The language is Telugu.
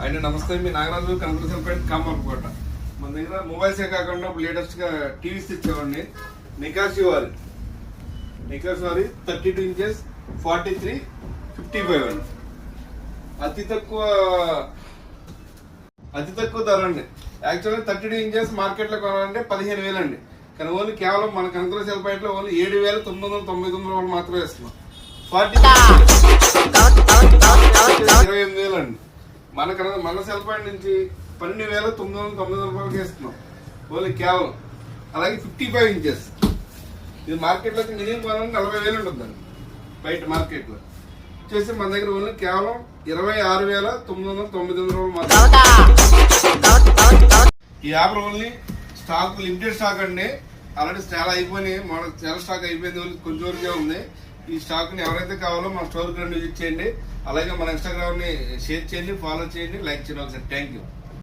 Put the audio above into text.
అండ్ నమస్తే, మీ నాగరాజు కనకరసంపేట కామర్కోట. మన దగ్గర మొబైల్సే కాకుండా లేటెస్ట్ గా టీవీస్ తెచ్చామండి. నికాషి వారి 32 inches 4355 అండి. అతి తక్కువ ధర అండి. యాక్చువల్గా 32 inches మార్కెట్ లో కొనాలంటే 15,000 అండి. కానీ ఓన్లీ కేవలం మన కనకరసంపేట లో ఓన్లీ 7,999 మాత్రమే ఇస్తున్నాం. 28,000 అండి. మన సెల్ పాయింట్ నుంచి 12,999 రూపాయలకి ఇస్తున్నాం ఓన్లీ కేవలం. అలాగే 55 inches ఇది మార్కెట్ లో మినిమం కొనాలంటే 40,000 ఉంటుందండి బయట మార్కెట్ లో. వచ్చేసి మన దగ్గర ఓన్లీ కేవలం 26,999 రూపాయలు మాత్రం. ఈ offer only stock limited stock అండి. ఆల్రెడీ చాలా అయిపోయినాయి, మన చాలా స్టాక్ అయిపోయింది, కొంచెం వరకే ఉంది. ఈ స్టాక్ ని ఎవరైతే కావాలో మన స్టోర్ కి విజిట్ చేయండి. అలాగే మన ఇన్స్టాగ్రామ్ ని షేర్ చేయండి, ఫాలో చేయండి, లైక్ చేయండి. ఒకసారి థ్యాంక్ యూ.